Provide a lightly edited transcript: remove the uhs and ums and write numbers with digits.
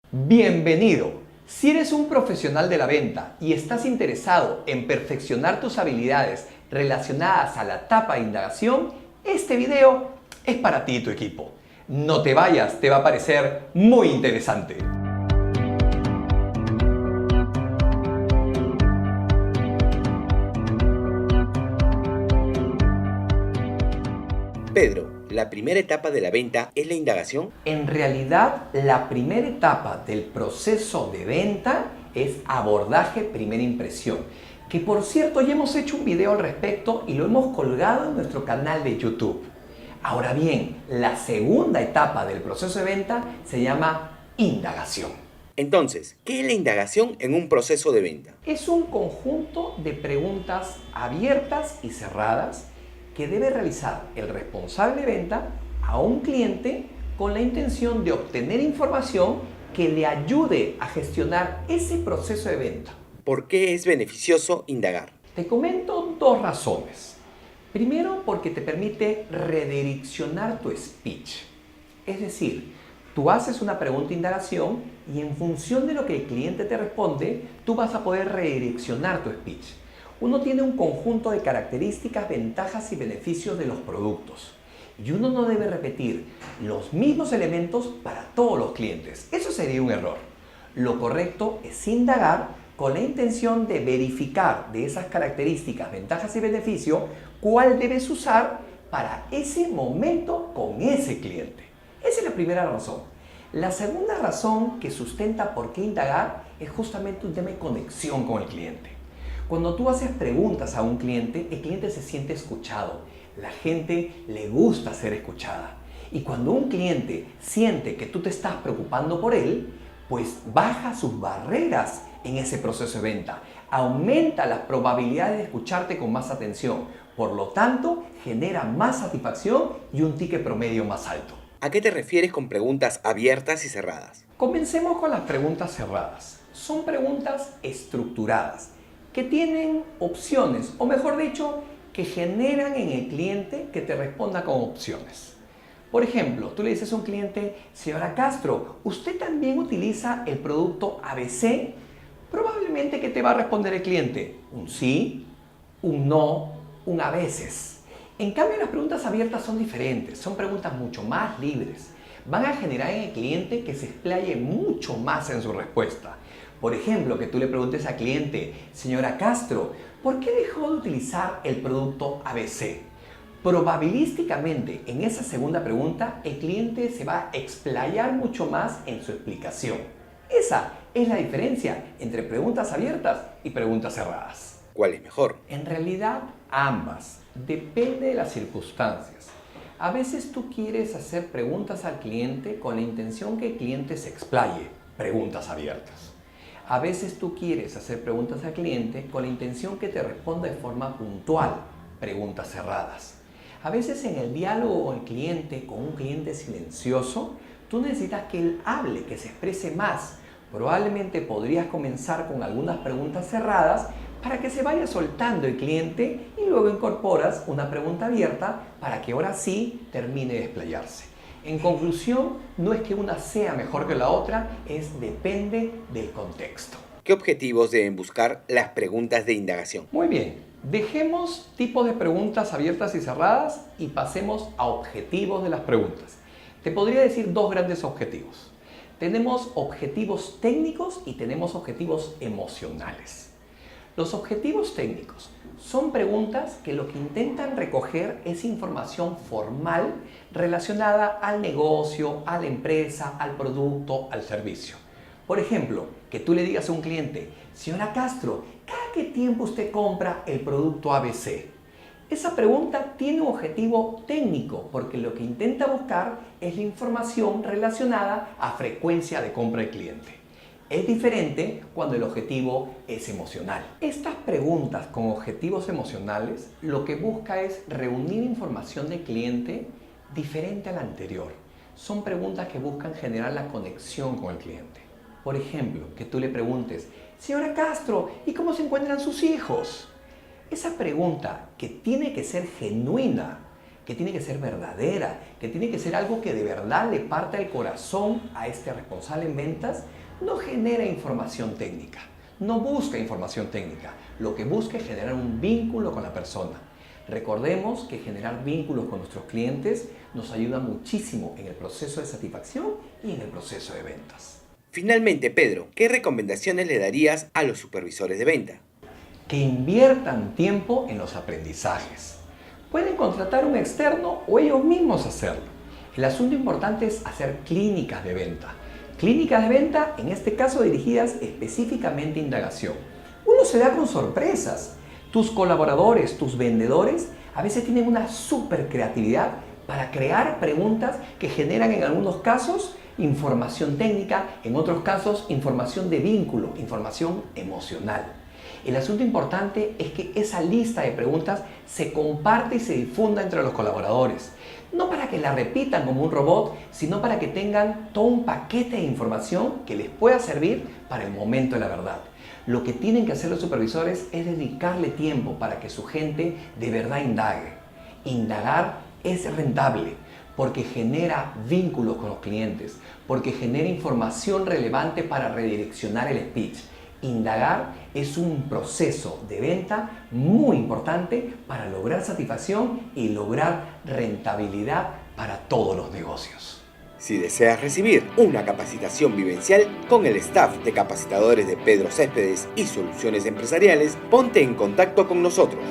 Bienvenido. Si eres un profesional de la venta y estás interesado en perfeccionar tus habilidades relacionadas a la etapa de indagación, este video es para ti y tu equipo. No te vayas, te va a parecer muy interesante. Pedro, la primera etapa de la venta es la indagación. En realidad, la primera etapa del proceso de venta es abordaje primera impresión, que por cierto ya hemos hecho un video al respecto y lo hemos colgado en nuestro canal de YouTube. Ahora bien, la segunda etapa del proceso de venta se llama indagación. Entonces, ¿qué es la indagación en un proceso de venta? Es un conjunto de preguntas abiertas y cerradas que debe realizar el responsable de venta a un cliente con la intención de obtener información que le ayude a gestionar ese proceso de venta. ¿Por qué es beneficioso indagar? Te comento dos razones. Primero, porque te permite redireccionar tu speech. Es decir, tú haces una pregunta de indagación y en función de lo que el cliente te responde, tú vas a poder redireccionar tu speech. Uno tiene un conjunto de características, ventajas y beneficios de los productos. Y uno no debe repetir los mismos elementos para todos los clientes. Eso sería un error. Lo correcto es indagar con la intención de verificar de esas características, ventajas y beneficios, cuál debes usar para ese momento con ese cliente. Esa es la primera razón. La segunda razón que sustenta por qué indagar es justamente un tema de conexión con el cliente. Cuando tú haces preguntas a un cliente, el cliente se siente escuchado. La gente le gusta ser escuchada. Y cuando un cliente siente que tú te estás preocupando por él, pues baja sus barreras en ese proceso de venta. Aumenta las probabilidades de escucharte con más atención. Por lo tanto, genera más satisfacción y un ticket promedio más alto. ¿A qué te refieres con preguntas abiertas y cerradas? Comencemos con las preguntas cerradas. Son preguntas estructuradas que tienen opciones, o mejor dicho, que generan en el cliente que te responda con opciones. Por ejemplo, tú le dices a un cliente, señora Castro, ¿usted también utiliza el producto ABC? Probablemente que te va a responder el cliente un sí, un no, un a veces. En cambio, las preguntas abiertas son diferentes, son preguntas mucho más libres. Van a generar en el cliente que se explaye mucho más en su respuesta. Por ejemplo, que tú le preguntes al cliente, señora Castro, ¿por qué dejó de utilizar el producto ABC? Probabilísticamente, en esa segunda pregunta, el cliente se va a explayar mucho más en su explicación. Esa es la diferencia entre preguntas abiertas y preguntas cerradas. ¿Cuál es mejor? En realidad, ambas. Depende de las circunstancias. A veces tú quieres hacer preguntas al cliente con la intención que el cliente se explaye, preguntas abiertas. A veces tú quieres hacer preguntas al cliente con la intención que te responda de forma puntual, preguntas cerradas. A veces en el diálogo con el cliente, con un cliente silencioso, tú necesitas que él hable, que se exprese más. Probablemente podrías comenzar con algunas preguntas cerradas para que se vaya soltando el cliente y luego incorporas una pregunta abierta para que ahora sí termine de explayarse. En conclusión, no es que una sea mejor que la otra, depende del contexto. ¿Qué objetivos deben buscar las preguntas de indagación? Muy bien, dejemos tipos de preguntas abiertas y cerradas y pasemos a objetivos de las preguntas. Te podría decir dos grandes objetivos. Tenemos objetivos técnicos y tenemos objetivos emocionales. Los objetivos técnicos son preguntas que lo que intentan recoger es información formal relacionada al negocio, a la empresa, al producto, al servicio. Por ejemplo, que tú le digas a un cliente, señora Castro, ¿cada qué tiempo usted compra el producto ABC? Esa pregunta tiene un objetivo técnico porque lo que intenta buscar es la información relacionada a frecuencia de compra del cliente. Es diferente cuando el objetivo es emocional. Estas preguntas con objetivos emocionales lo que busca es reunir información del cliente diferente a la anterior. Son preguntas que buscan generar la conexión con el cliente. Por ejemplo, que tú le preguntes, señora Castro, ¿y cómo se encuentran sus hijos? Esa pregunta que tiene que ser genuina que tiene que ser verdadera, que tiene que ser algo que de verdad le parta el corazón a este responsable en ventas, no genera información técnica, no busca información técnica, lo que busca es generar un vínculo con la persona. Recordemos que generar vínculos con nuestros clientes nos ayuda muchísimo en el proceso de satisfacción y en el proceso de ventas. Finalmente, Pedro, ¿qué recomendaciones le darías a los supervisores de venta? Que inviertan tiempo en los aprendizajes. Pueden contratar un externo o ellos mismos hacerlo. El asunto importante es hacer clínicas de venta. Clínicas de venta, en este caso dirigidas específicamente a indagación. Uno se da con sorpresas. Tus colaboradores, tus vendedores, a veces tienen una súper creatividad para crear preguntas que generan en algunos casos información técnica, en otros casos información de vínculo, información emocional. El asunto importante es que esa lista de preguntas se comparte y se difunda entre los colaboradores. No para que la repitan como un robot, sino para que tengan todo un paquete de información que les pueda servir para el momento de la verdad. Lo que tienen que hacer los supervisores es dedicarle tiempo para que su gente de verdad indague. Indagar es rentable porque genera vínculos con los clientes, porque genera información relevante para redireccionar el speech. Indagar es un proceso de venta muy importante para lograr satisfacción y lograr rentabilidad para todos los negocios. Si deseas recibir una capacitación vivencial con el staff de capacitadores de Pedro Céspedes y Soluciones Empresariales, ponte en contacto con nosotros.